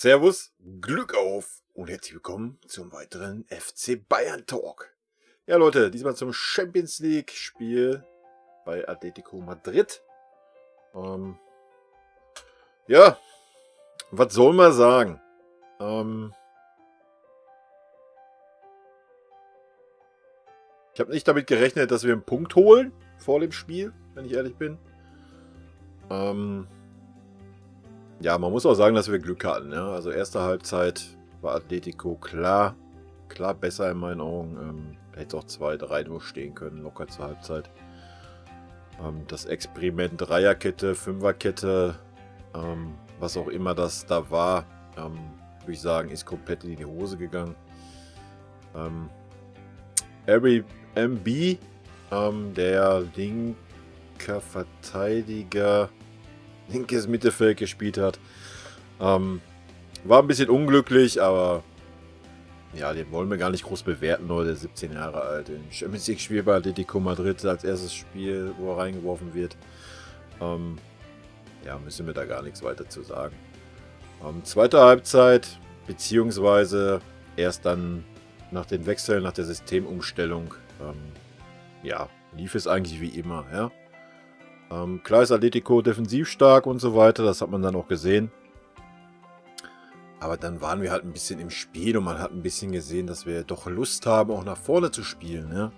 Servus, Glück auf und herzlich willkommen zum weiteren FC Bayern Talk. Ja Leute, diesmal zum Champions League Spiel bei Atletico Madrid. Ja, was soll man sagen? Ich habe nicht damit gerechnet, dass wir einen Punkt holen vor dem Spiel, wenn ich ehrlich bin. Ja, man muss auch sagen, dass wir Glück hatten. Ja? Also erste Halbzeit war Atletico klar besser in meinen Augen. Hätte auch 2-3 nur stehen können, locker zur Halbzeit. Das Experiment Dreierkette, Fünferkette, was auch immer das da war, würde ich sagen, ist komplett in die Hose gegangen. MB, der linker Verteidiger, linkes Mittelfeld gespielt hat, war ein bisschen unglücklich, aber ja, den wollen wir gar nicht groß bewerten, Leute. 17 Jahre alt, ein Champions League Spiel bei Atletico Madrid als erstes Spiel, wo er reingeworfen wird. Ja, müssen wir da gar nichts weiter zu sagen. Zweite Halbzeit, beziehungsweise erst dann nach den Wechseln, nach der Systemumstellung, ja, lief es eigentlich wie immer, ja. Klar ist Atletico defensiv stark und so weiter, das hat man dann auch gesehen. Aber dann waren wir halt ein bisschen im Spiel und man hat ein bisschen gesehen, dass wir doch Lust haben, auch nach vorne zu spielen. Ja?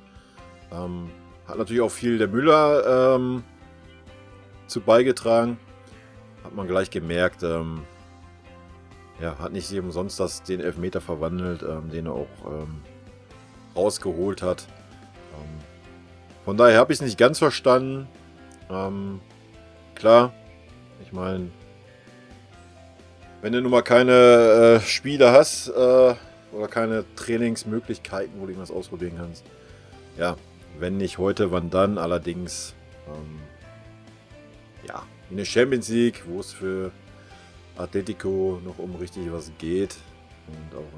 Hat natürlich auch viel der Müller zu beigetragen. Hat man gleich gemerkt. Ja, hat nicht umsonst den Elfmeter verwandelt, den er auch rausgeholt hat. Von daher habe ich es nicht ganz verstanden. Klar, ich meine, wenn du nun mal keine Spiele hast oder keine Trainingsmöglichkeiten, wo du irgendwas ausprobieren kannst. Ja, wenn nicht heute, wann dann? Allerdings, ja, in der Champions League, wo es für Atletico noch um richtig was geht und auch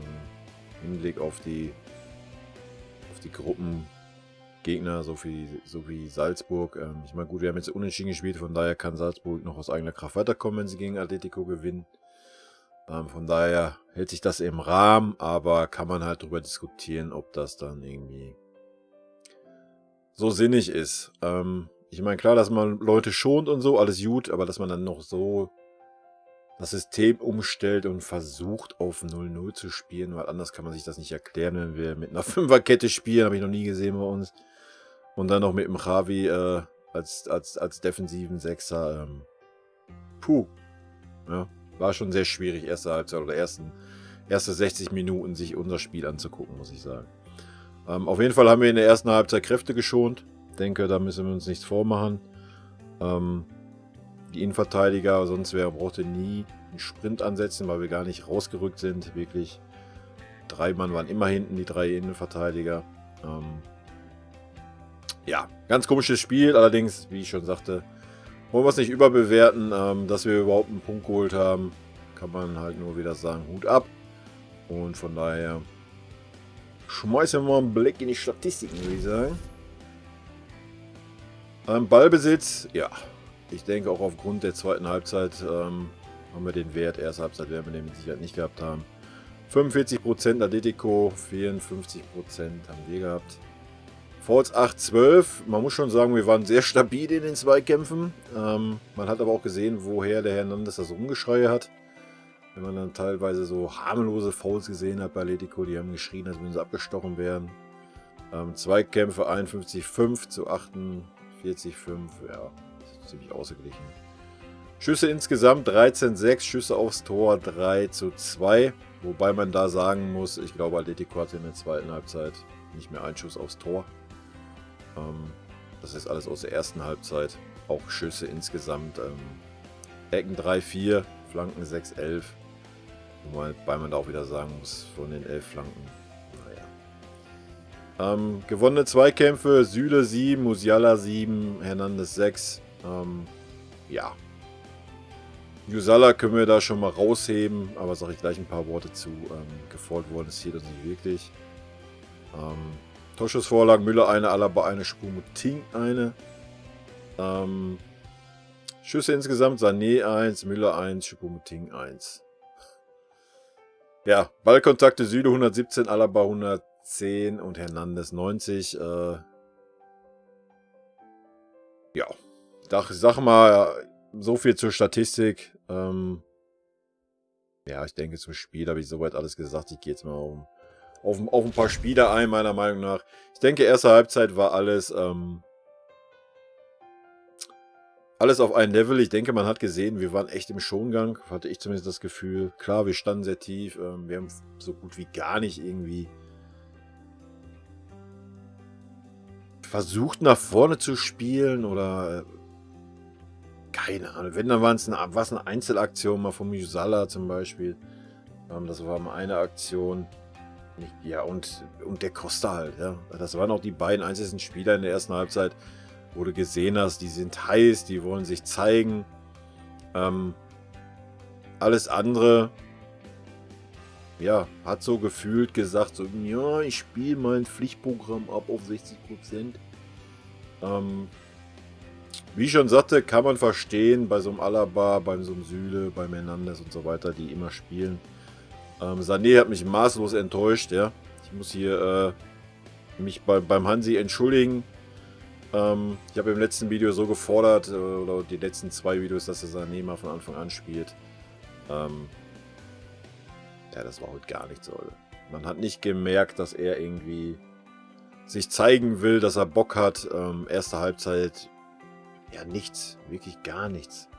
im Hinblick auf die Gruppengegner, so wie Salzburg. Ich meine, gut, wir haben jetzt unentschieden gespielt, von daher kann Salzburg noch aus eigener Kraft weiterkommen, wenn sie gegen Atletico gewinnen. Von daher hält sich das im Rahmen, aber kann man halt darüber diskutieren, ob das dann irgendwie so sinnig ist. Ich meine, klar, dass man Leute schont und so, alles gut, aber dass man dann noch so das System umstellt und versucht auf 0-0 zu spielen, weil anders kann man sich das nicht erklären, wenn wir mit einer Fünferkette spielen, habe ich noch nie gesehen bei uns. Und dann noch mit dem Javi als defensiven Sechser. Puh, ja. War schon sehr schwierig, erste Halbzeit oder erste 60 Minuten sich unser Spiel anzugucken, muss ich sagen. Auf jeden Fall haben wir in der ersten Halbzeit Kräfte geschont. Ich denke, da müssen wir uns nichts vormachen. Die Innenverteidiger, sonst brauchte nie einen Sprint ansetzen, weil wir gar nicht rausgerückt sind. Wirklich, 3 Mann waren immer hinten, die 3 Innenverteidiger. Ja, ganz komisches Spiel, allerdings, wie ich schon sagte, wollen wir es nicht überbewerten, dass wir überhaupt einen Punkt geholt haben, kann man halt nur wieder sagen, Hut ab. Und von daher schmeißen wir mal einen Blick in die Statistiken, würde ich sagen. Ballbesitz, ja, ich denke auch aufgrund der zweiten Halbzeit haben wir den Wert, erste Halbzeit werden wir den mit Sicherheit nicht gehabt haben. 45% Atletico, 54% haben wir gehabt. Fouls 8-12, man muss schon sagen, wir waren sehr stabil in den Zweikämpfen. Man hat aber auch gesehen, woher der Hernandez das Rumgeschrei hat. Wenn man dann teilweise so harmlose Fouls gesehen hat bei Atletico, die haben geschrien, als würden sie abgestochen werden. Zweikämpfe 51-5 zu 48-5, ja, ziemlich ausgeglichen. Schüsse insgesamt 13-6, Schüsse aufs Tor 3-2. Wobei man da sagen muss, ich glaube, Atletico hatte in der zweiten Halbzeit nicht mehr einen Schuss aufs Tor. Das ist alles aus der ersten Halbzeit. Auch Schüsse insgesamt. Ecken 3-4, Flanken 6-11. Wobei man da auch wieder sagen muss, von den 11 Flanken, naja. Gewonnene Zweikämpfe, Süle 7, Musiala 7, Hernandez 6. Ja. Musiala können wir da schon mal rausheben, aber sage ich gleich ein paar Worte zu. Gefault worden ist hier das nicht wirklich. Torschussvorlagen, Müller eine, Alaba eine, Choupo-Moting eine. Schüsse insgesamt, Sané 1, Müller 1, Choupo-Moting 1. Ja, Ballkontakte Süle 117, Alaba 110 und Hernandez 90. Ja, ich sag mal, so viel zur Statistik. Ja, ich denke, zum Spiel habe ich soweit alles gesagt. Ich gehe jetzt mal auf ein paar Spiele ein, meiner Meinung nach. Ich denke, erste Halbzeit war alles auf ein Level. Ich denke, man hat gesehen, wir waren echt im Schongang. Hatte ich zumindest das Gefühl. Klar, wir standen sehr tief. Wir haben so gut wie gar nicht irgendwie versucht, nach vorne zu spielen oder keine Ahnung. Wenn, dann war es eine Einzelaktion, mal von Musala zum Beispiel. Das war mal eine Aktion. Ja, und der Costa halt, ja. Das waren auch die beiden einzigen Spieler in der ersten Halbzeit, wo du gesehen hast, die sind heiß, die wollen sich zeigen. Alles andere, ja, hat so gefühlt gesagt, so, ja, ich spiele mein Pflichtprogramm ab auf 60%. Wie ich schon sagte, kann man verstehen, bei so einem Alaba, bei so einem Süle, bei Hernandez und so weiter, die immer spielen. Sané hat mich maßlos enttäuscht, ja. Ich muss hier mich beim Hansi entschuldigen. Ich habe im letzten Video so gefordert, oder die letzten 2 Videos, dass er Sané mal von Anfang an spielt. Ja, das war heute gar nichts, Leute. Man hat nicht gemerkt, dass er irgendwie sich zeigen will, dass er Bock hat. Erste Halbzeit, ja, nichts. Wirklich gar nichts.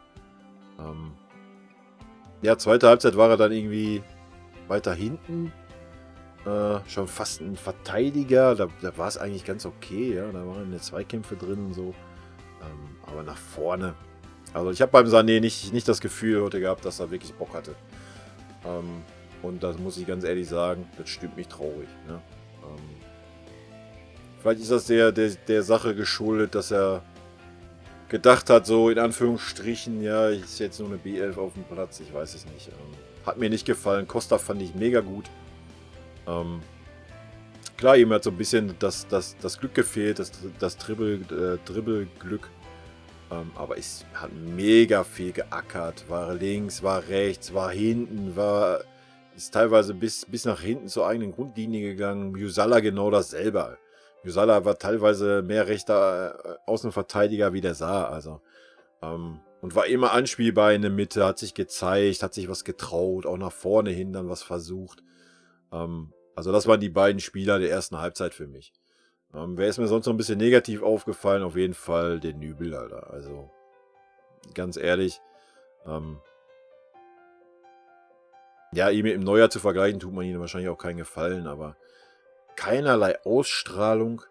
Ja, zweite Halbzeit war er dann irgendwie weiter hinten. Schon fast ein Verteidiger. Da war es eigentlich ganz okay, ja. Da waren Zweikämpfe drin und so. Aber nach vorne. Also ich habe beim Sané nicht das Gefühl heute gehabt, dass er wirklich Bock hatte. Und das muss ich ganz ehrlich sagen, das stimmt mich traurig. Ne? Vielleicht ist das der Sache geschuldet, dass er gedacht hat, so in Anführungsstrichen, ja, ich ist jetzt nur eine B11 auf dem Platz, ich weiß es nicht. Hat mir nicht gefallen. Costa fand ich mega gut. Klar, ihm hat so ein bisschen das Glück gefehlt, das Dribbelglück. Aber es hat mega viel geackert. War links, war rechts, war hinten, ist teilweise bis nach hinten zur eigenen Grundlinie gegangen. Musala genau dasselbe. Musala war teilweise mehr rechter Außenverteidiger, wie der sah. Also, und war immer anspielbar in der Mitte, hat sich gezeigt, hat sich was getraut, auch nach vorne hin dann was versucht. Also das waren die beiden Spieler der ersten Halbzeit für mich. Wer ist mir sonst noch ein bisschen negativ aufgefallen? Auf jeden Fall der Nübel, Alter. Also, ganz ehrlich, ja, ihn mit dem Neuer zu vergleichen, tut man ihm wahrscheinlich auch keinen Gefallen, aber keinerlei Ausstrahlung.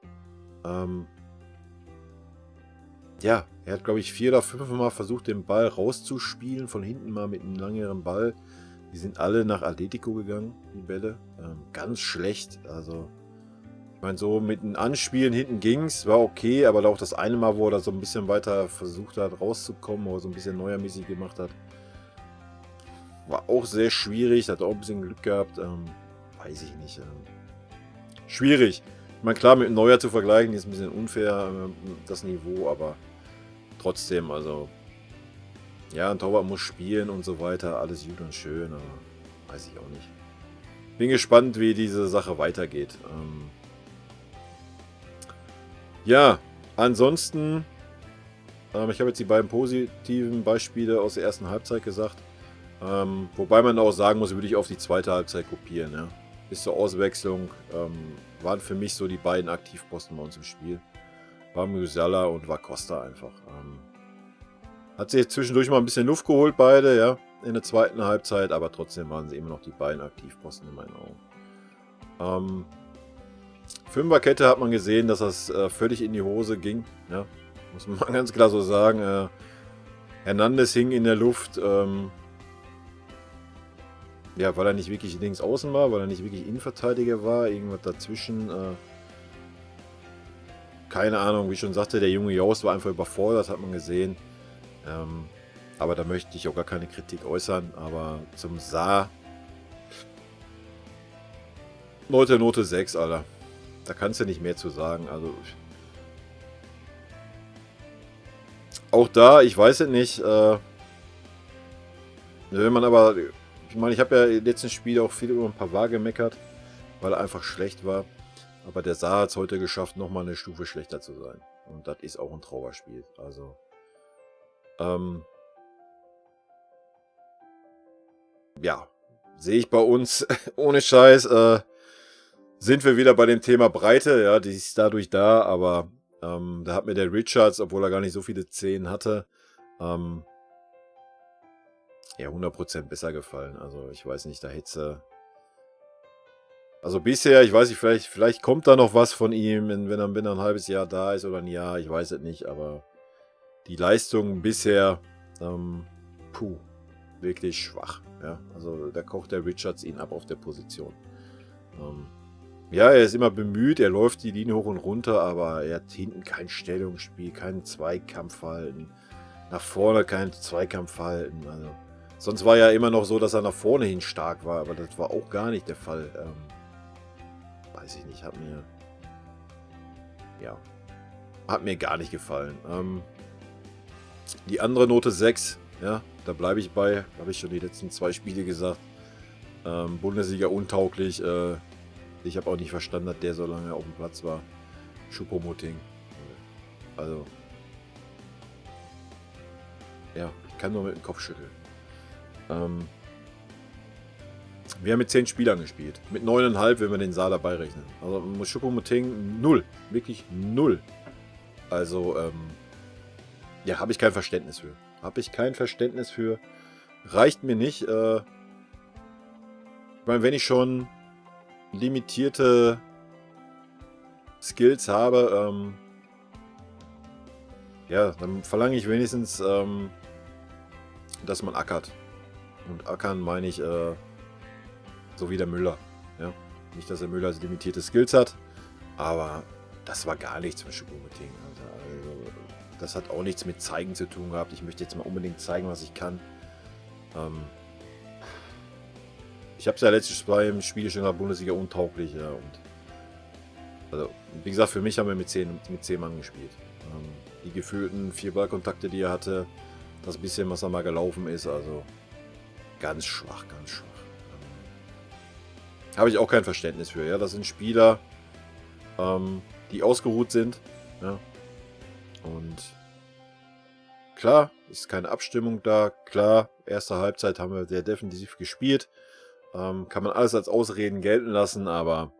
Ja, er hat, glaube ich, 4 oder 5 Mal versucht, den Ball rauszuspielen, von hinten mal mit einem langeren Ball. Die sind alle nach Atletico gegangen, die Bälle. Ganz schlecht, also ich meine, so mit dem Anspielen hinten ging's, war okay, aber auch das eine Mal, wo er da so ein bisschen weiter versucht hat, rauszukommen, oder so ein bisschen neuermäßig gemacht hat, war auch sehr schwierig, hat auch ein bisschen Glück gehabt, weiß ich nicht. Schwierig. Ich meine, klar, mit dem Neuer zu vergleichen, ist ein bisschen unfair, das Niveau, aber trotzdem, also, ja, ein Torwart muss spielen und so weiter, alles gut und schön, aber weiß ich auch nicht. Bin gespannt, wie diese Sache weitergeht. Ja, ansonsten, ich habe jetzt die beiden positiven Beispiele aus der ersten Halbzeit gesagt. Wobei man auch sagen muss, würde ich auf die zweite Halbzeit kopieren. Ja. Bis zur Auswechslung waren für mich so die beiden Aktivposten bei uns im Spiel. War Musiala und war Costa einfach. Hat sich zwischendurch mal ein bisschen Luft geholt, beide, ja, in der zweiten Halbzeit, aber trotzdem waren sie immer noch die beiden Aktivposten in meinen Augen. Fünferkette hat man gesehen, dass das völlig in die Hose ging. Ja, muss man mal ganz klar so sagen. Hernandez hing in der Luft. Ja, weil er nicht wirklich links außen war, weil er nicht wirklich Innenverteidiger war. Irgendwas dazwischen. Keine Ahnung, wie ich schon sagte, der junge Jaus war einfach überfordert, hat man gesehen. Aber da möchte ich auch gar keine Kritik äußern. Aber zum Saar. Note 6, Alter. Da kannst du nicht mehr zu sagen. Also auch da, ich weiß es nicht. Wenn man aber, Ich meine, ich habe ja im letzten Spiel auch viel über ein Pavard gemeckert, weil er einfach schlecht war. Aber der Saar hat es heute geschafft, nochmal eine Stufe schlechter zu sein. Und das ist auch ein Trauerspiel. Also, ja, sehe ich bei uns, ohne Scheiß, sind wir wieder bei dem Thema Breite. Ja, die ist dadurch da, aber da hat mir der Richards, obwohl er gar nicht so viele 10 hatte, ja, 100% besser gefallen. Also, ich weiß nicht, da hätte also bisher, ich weiß nicht, vielleicht kommt da noch was von ihm, wenn er ein halbes Jahr da ist oder ein Jahr, ich weiß es nicht, aber die Leistung bisher, wirklich schwach. Ja, also da kocht der Richards ihn ab auf der Position. Ja, er ist immer bemüht, er läuft die Linie hoch und runter, aber er hat hinten kein Stellungsspiel, kein Zweikampfverhalten. Nach vorne kein Zweikampfverhalten. Also, sonst war ja immer noch so, dass er nach vorne hin stark war, aber das war auch gar nicht der Fall. Weiß ich nicht, hat mir gar nicht gefallen. Die andere Note 6, ja, da bleibe ich bei, habe ich schon die letzten 2 Spiele gesagt. Bundesliga untauglich. Ich habe auch nicht verstanden, dass der so lange auf dem Platz war. Choupo-Moting. Also, ja, ich kann nur mit dem Kopf schütteln. Wir haben mit 10 Spielern gespielt. Mit 9,5, wenn wir den Saar dabei rechnen. Also Choupo-Moting 0. Wirklich 0. Also, ja, habe ich kein Verständnis für. Reicht mir nicht. Ich meine, wenn ich schon limitierte Skills habe, ja, dann verlange ich wenigstens, dass man ackert. Und ackern meine ich, so wie der Müller. Ja? Nicht, dass der Müller limitierte Skills hat, aber das war gar nichts mit Choupo-Moting. Also, das hat auch nichts mit Zeigen zu tun gehabt. Ich möchte jetzt mal unbedingt zeigen, was ich kann. Ich habe es ja letztes Mal im Spiel schon in der Bundesliga untauglich. Ja, und also, wie gesagt, für mich haben wir mit 10 Mann gespielt. Die gefühlten 4 Ballkontakte, die er hatte, das bisschen, was er mal gelaufen ist, also ganz schwach, ganz schwach. Habe ich auch kein Verständnis für. Ja, das sind Spieler, die ausgeruht sind. Ja. Und klar, ist keine Abstimmung da. Klar, erste Halbzeit haben wir sehr defensiv gespielt. Kann man alles als Ausreden gelten lassen, aber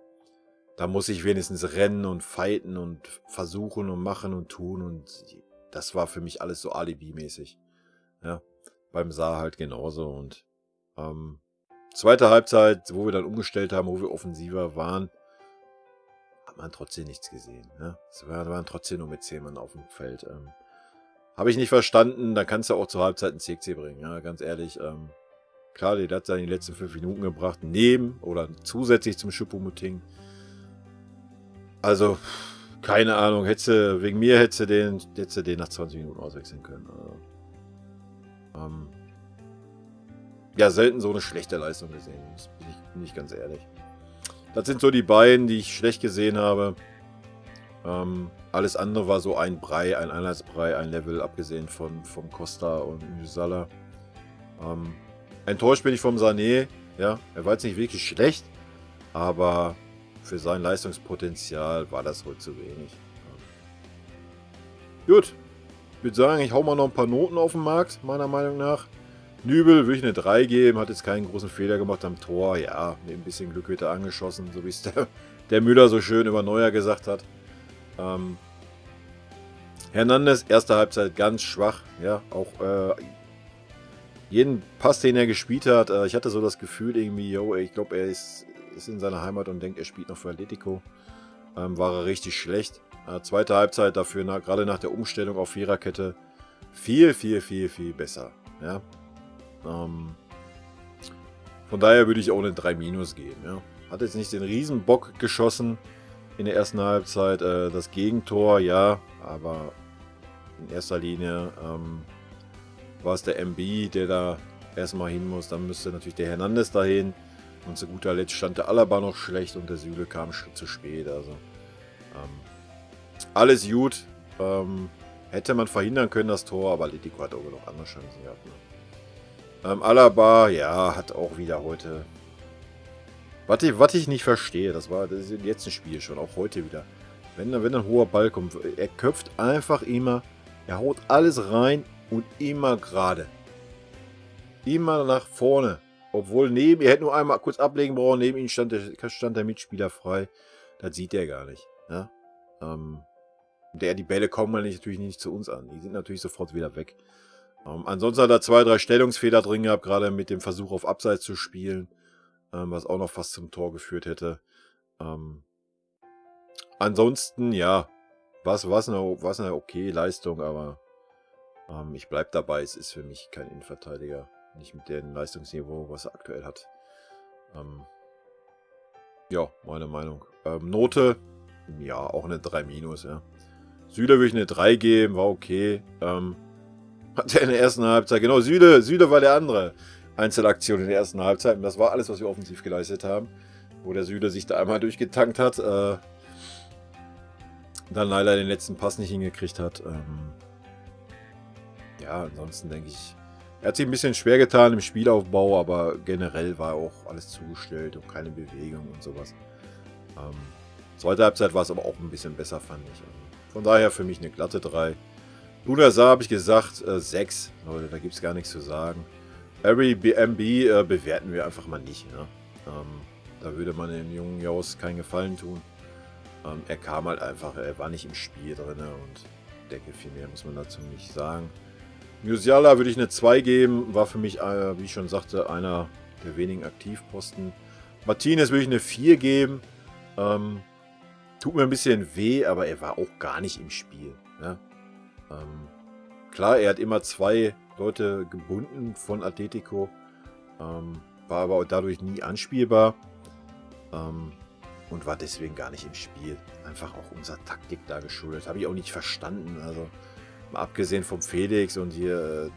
da muss ich wenigstens rennen und fighten und versuchen und machen und tun. Und das war für mich alles so Alibi-mäßig. Ja, beim Saar halt genauso. Und zweite Halbzeit, wo wir dann umgestellt haben, wo wir offensiver waren, hat man trotzdem nichts gesehen. Ne? Es waren trotzdem nur mit 10 Mann auf dem Feld. Habe ich nicht verstanden, dann kannst du auch zur Halbzeit einen CC bringen. Ja, ganz ehrlich. Klar, der hat seine letzten 5 Minuten gebracht, neben oder zusätzlich zum Choupo-Moting. Also, keine Ahnung, wegen mir hättest du den nach 20 Minuten auswechseln können. Also, ja, selten so eine schlechte Leistung gesehen, bin ich ganz ehrlich. Das sind so die beiden, die ich schlecht gesehen habe. Alles andere war so ein Brei, ein Einheitsbrei, ein Level, abgesehen vom Costa und Musala. Enttäuscht bin ich vom Sané. Ja, er war jetzt nicht wirklich schlecht, aber für sein Leistungspotenzial war das wohl zu wenig. Gut, ich würde sagen, ich hau mal noch ein paar Noten auf den Markt, meiner Meinung nach. Nübel würde ich eine 3 geben, hat jetzt keinen großen Fehler gemacht am Tor. Ja, mit ein bisschen Glück wird er angeschossen, so wie es der Müller so schön über Neuer gesagt hat. Hernandez, erste Halbzeit ganz schwach. Ja, auch jeden Pass, den er gespielt hat, ich hatte so das Gefühl irgendwie, ich glaube, er ist in seiner Heimat und denkt, er spielt noch für Atletico. War er richtig schlecht. Zweite Halbzeit dafür, gerade nach der Umstellung auf Viererkette, viel, viel, viel, viel besser. Ja. Von daher würde ich auch eine 3- geben. Ja. Hat jetzt nicht den Riesenbock geschossen in der ersten Halbzeit. Das Gegentor, ja, aber in erster Linie war es der MB, der da erstmal hin muss. Dann müsste natürlich der Hernandez dahin. Und zu guter Letzt stand der Alaba noch schlecht und der Süle kam zu spät. Also alles gut. Hätte man verhindern können, das Tor, aber Atletico hat auch noch andere Chancen gehabt. Ne? Alaba, ja, hat auch wieder heute... Was ich nicht verstehe, das ist im letzten Spiel schon, auch heute wieder. Wenn ein hoher Ball kommt, er köpft einfach immer, er haut alles rein und immer gerade. Immer nach vorne. Obwohl er hätte nur einmal kurz ablegen brauchen, neben ihm stand der Mitspieler frei. Das sieht er gar nicht. Ja? Die Bälle kommen natürlich nicht zu uns an. Die sind natürlich sofort wieder weg. Ansonsten hat er 2, 3 Stellungsfehler drin gehabt, gerade mit dem Versuch auf Abseits zu spielen, was auch noch fast zum Tor geführt hätte. Ansonsten, ja, was eine okay Leistung, aber ich bleibe dabei, es ist für mich kein Innenverteidiger. Nicht mit dem Leistungsniveau, was er aktuell hat. Ja, meine Meinung. Note, ja, auch eine 3-. Ja. Süle würde ich eine 3 geben, war okay. Hat er in der ersten Halbzeit, genau, Süle war der andere Einzelaktion in der ersten Halbzeit. Und das war alles, was wir offensiv geleistet haben. Wo der Süle sich da einmal durchgetankt hat. Dann leider den letzten Pass nicht hingekriegt hat. Ja, ansonsten denke ich, er hat sich ein bisschen schwer getan im Spielaufbau, aber generell war auch alles zugestellt und keine Bewegung und sowas. Zweite Halbzeit war es aber auch ein bisschen besser, fand ich. Von daher für mich eine glatte 3. Luna Saar habe ich gesagt, 6. Leute, da gibt es gar nichts zu sagen. Airbnb bewerten wir einfach mal nicht. Ne? Da würde man dem jungen Jaus keinen Gefallen tun. Er kam halt einfach, er war nicht im Spiel drin und ich denke, viel mehr muss man dazu nicht sagen. Musiala würde ich eine 2 geben, war für mich, wie ich schon sagte, einer der wenigen Aktivposten. Martinez würde ich eine 4 geben. Tut mir ein bisschen weh, aber er war auch gar nicht im Spiel. Ne? Klar, er hat immer 2 Leute gebunden von Atletico, war aber dadurch nie anspielbar und war deswegen gar nicht im Spiel. Einfach auch unserer Taktik da geschuldet. Habe ich auch nicht verstanden. Also mal abgesehen vom Felix und hier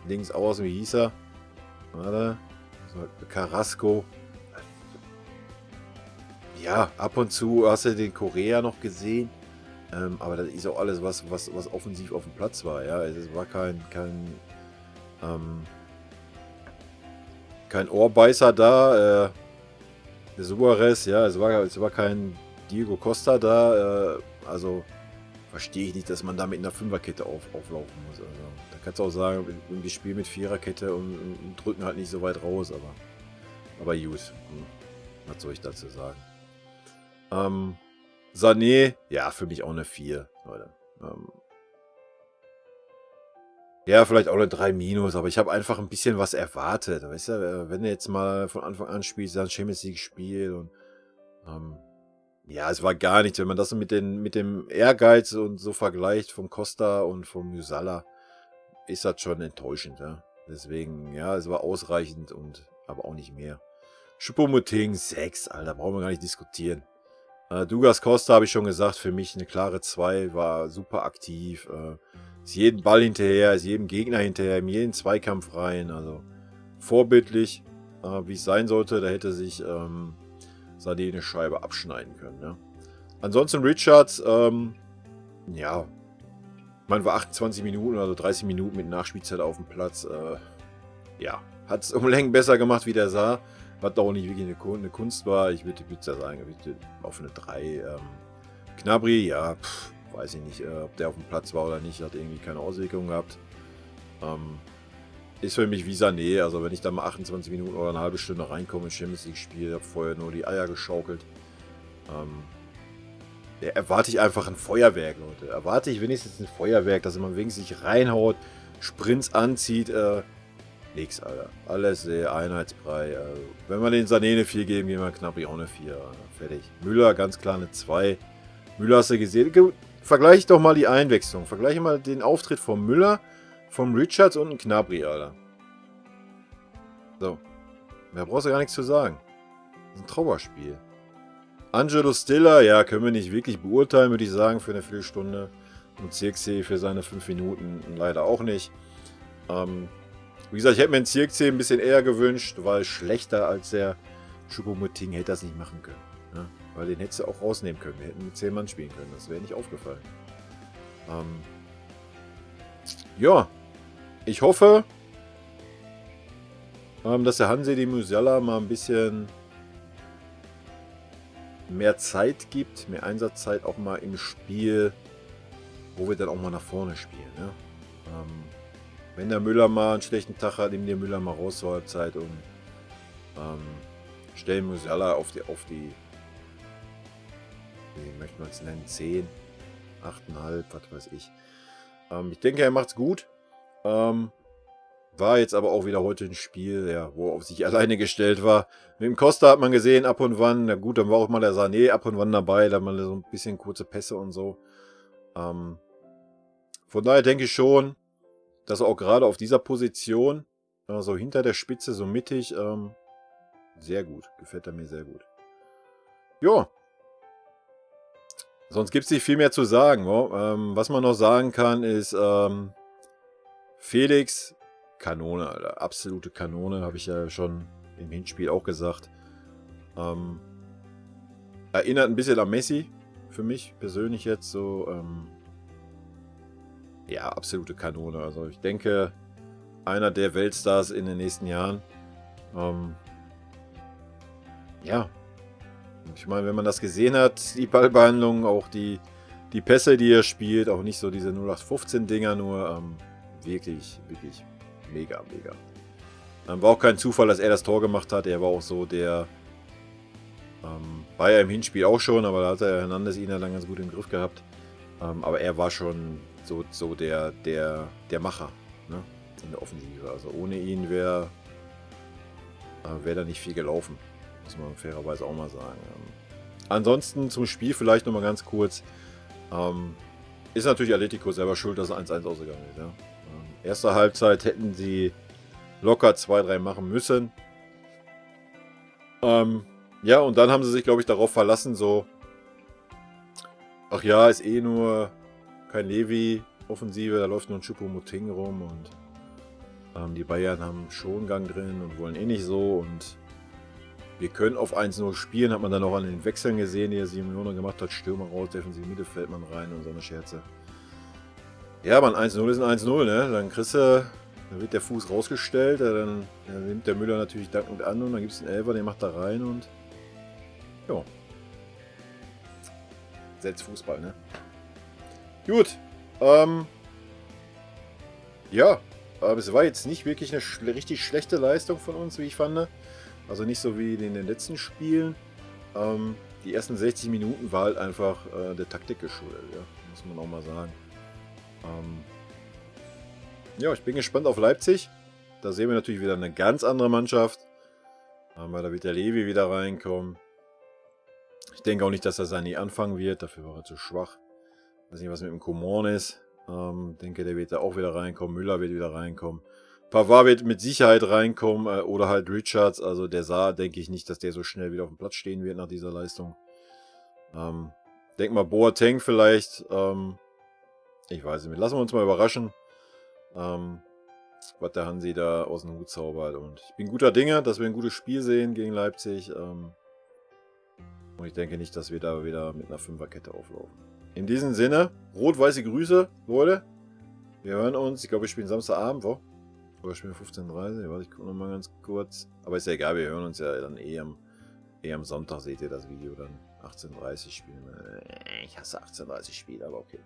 links außen, wie hieß er? Warte. Carrasco. Ja, ab und zu hast du den Korea noch gesehen. Aber das ist auch alles, was offensiv auf dem Platz war. Ja, es war kein Ohrbeißer da. Der Suarez, ja, es war kein Diego Costa da. Also verstehe ich nicht, dass man da mit einer Fünferkette auflaufen muss. Also, da kannst du auch sagen, wir spielen mit Viererkette und drücken halt nicht so weit raus. Aber gut, was soll ich dazu sagen? Sané, ja, für mich auch eine 4, Leute. Ja, vielleicht auch eine 3-, aber ich habe einfach ein bisschen was erwartet. Weißt du, wenn du jetzt mal von Anfang an spielst, dann Champions League Spiel und ja, es war gar nichts. Wenn man das mit dem Ehrgeiz und so vergleicht vom Costa und vom Musiala, ist das schon enttäuschend. Ja? Deswegen, ja, es war ausreichend aber auch nicht mehr. Choupo-Moting 6, Alter, brauchen wir gar nicht diskutieren. Douglas Costa habe ich schon gesagt, für mich eine klare 2, war super aktiv, ist jeden Ball hinterher, ist jedem Gegner hinterher, in jeden Zweikampf rein, also vorbildlich, wie es sein sollte, da hätte sich Sané eine Scheibe abschneiden können. Ne? Ansonsten Richards, ja, man war 28 Minuten, also 30 Minuten mit Nachspielzeit auf dem Platz, ja, hat es um Längen besser gemacht, wie der sah. Was auch nicht wirklich eine Kunst war. Ich würde ja sagen, auf eine 3. Gnabry, ja, weiß ich nicht, ob der auf dem Platz war oder nicht. Hat irgendwie keine Auswirkungen gehabt. Ist für mich wie Sané. Also wenn ich da mal 28 Minuten oder eine halbe Stunde reinkomme in Champions League Spiel, habe vorher nur die Eier geschaukelt. Erwarte ich einfach ein Feuerwerk, Leute. Erwarte ich wenigstens ein Feuerwerk, dass man wenigstens sich reinhaut, Sprints anzieht, nix, Alter. Alles sehr einheitsbrei. Wenn wir den Sané eine 4 geben, geben wir knapp auch eine 4. Fertig. Müller ganz klar eine 2. Müller hast du gesehen. Vergleich doch mal die Einwechslung. Vergleiche mal den Auftritt von Müller, vom Richards und Gnabry, Alter. So. Mehr brauchst du gar nichts zu sagen. Das ist ein Trauerspiel. Angelo Stiller, ja, können wir nicht wirklich beurteilen, würde ich sagen, für eine Viertelstunde. Und Zirkzee für seine 5 Minuten leider auch nicht. Wie gesagt, ich hätte mir einen Zirkzee ein bisschen eher gewünscht, weil schlechter als der Choupo-Moting hätte das nicht machen können. Ne? Weil den hättest du auch rausnehmen können. Wir hätten mit 10 Mann spielen können. Das wäre nicht aufgefallen. Ja, ich hoffe, dass der Hansi dem Musiala mal ein bisschen mehr Zeit gibt, mehr Einsatzzeit auch mal im Spiel, wo wir dann auch mal nach vorne spielen. Ne? Wenn der Müller mal einen schlechten Tag hat, nimm den Müller mal raus zur Halbzeit und stellen Musiala auf die, wie möchte man es nennen, 10, 8,5, was weiß ich. Ich denke, er macht's gut. War jetzt aber auch wieder heute ein Spiel, ja, wo er auf sich alleine gestellt war. Mit dem Costa hat man gesehen, ab und wann, na gut, dann war auch mal der Sané ab und wann dabei, da mal so ein bisschen kurze Pässe und so. Von daher denke ich schon, dass er auch gerade auf dieser Position, so hinter der Spitze, so mittig, sehr gut. Gefällt er mir sehr gut. Ja. Sonst gibt es nicht viel mehr zu sagen. Was man noch sagen kann, ist, Felix, Kanone, Alter. Absolute Kanone, habe ich ja schon im Hinspiel auch gesagt. Erinnert ein bisschen an Messi, für mich persönlich jetzt so. Ja, absolute Kanone. Also ich denke, einer der Weltstars in den nächsten Jahren. Ja, ich meine, wenn man das gesehen hat, die Ballbehandlung, auch die Pässe, die er spielt, auch nicht so diese 0815-Dinger, nur wirklich, wirklich mega, mega. War auch kein Zufall, dass er das Tor gemacht hat. Er war auch so der, war ja im Hinspiel auch schon, aber da hat der Hernandez ihn ja dann ganz gut im Griff gehabt. Aber er war schon so der Macher, ne, in der Offensive. Also ohne ihn wäre da nicht viel gelaufen. Muss man fairerweise auch mal sagen. Ansonsten zum Spiel vielleicht nochmal ganz kurz. Ist natürlich Atletico selber schuld, dass er 1-1 ausgegangen ist. Ja? Erste Halbzeit hätten sie locker 2-3 machen müssen. Ja, und dann haben sie sich, glaube ich, darauf verlassen, so, ach ja, ist eh nur kein Levi-Offensive, da läuft nur ein Choupo-Moting rum und die Bayern haben schon Gang drin und wollen eh nicht so und wir können auf 1-0 spielen, hat man dann auch an den Wechseln gesehen, die der Simeone gemacht hat. Stürmer raus, defensiv Mittelfeldmann rein und so eine Scherze. Ja, aber ein 1-0 ist ein 1-0, ne? Dann wird der Fuß rausgestellt, dann nimmt der Müller natürlich dankend an und dann gibt es einen Elfer, den macht da rein und ja. Setzt Fußball, ne? Gut. Ja, aber es war jetzt nicht wirklich eine richtig schlechte Leistung von uns, wie ich fand. Also nicht so wie in den letzten Spielen. Die ersten 60 Minuten war halt einfach der Taktik geschuldet, ja? Muss man auch mal sagen. Ja, ich bin gespannt auf Leipzig. Da sehen wir natürlich wieder eine ganz andere Mannschaft. Weil da wird der Levi wieder reinkommen. Ich denke auch nicht, dass er Sané anfangen wird. Dafür war er zu schwach. Weiß nicht, was mit dem Coman ist. Denke, der wird da auch wieder reinkommen. Müller wird wieder reinkommen. Pavard wird mit Sicherheit reinkommen. Oder halt Richards. Also der denke ich nicht, dass der so schnell wieder auf dem Platz stehen wird nach dieser Leistung. Denk mal Boateng vielleicht. Ich weiß nicht. Lassen wir uns mal überraschen. Was der Hansi da aus dem Hut zaubert. Und ich bin guter Dinge, dass wir ein gutes Spiel sehen gegen Leipzig. Und ich denke nicht, dass wir da wieder mit einer Fünferkette auflaufen. In diesem Sinne, rot-weiße Grüße, Leute. Wir hören uns. Ich glaube, wir spielen Samstagabend, wo? Oder spielen wir 15:30 Uhr? Warte, ich gucke nochmal ganz kurz. Aber ist ja egal, wir hören uns ja dann am Sonntag, seht ihr das Video dann. 18:30 Uhr spielen wir. Ich hasse 18:30 Uhr Spiele, aber okay.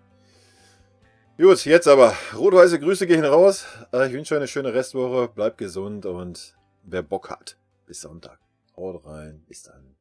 Gut, jetzt aber. Rot-weiße Grüße gehen raus. Ich wünsche euch eine schöne Restwoche. Bleibt gesund und wer Bock hat, bis Sonntag. Haut rein. Bis dann.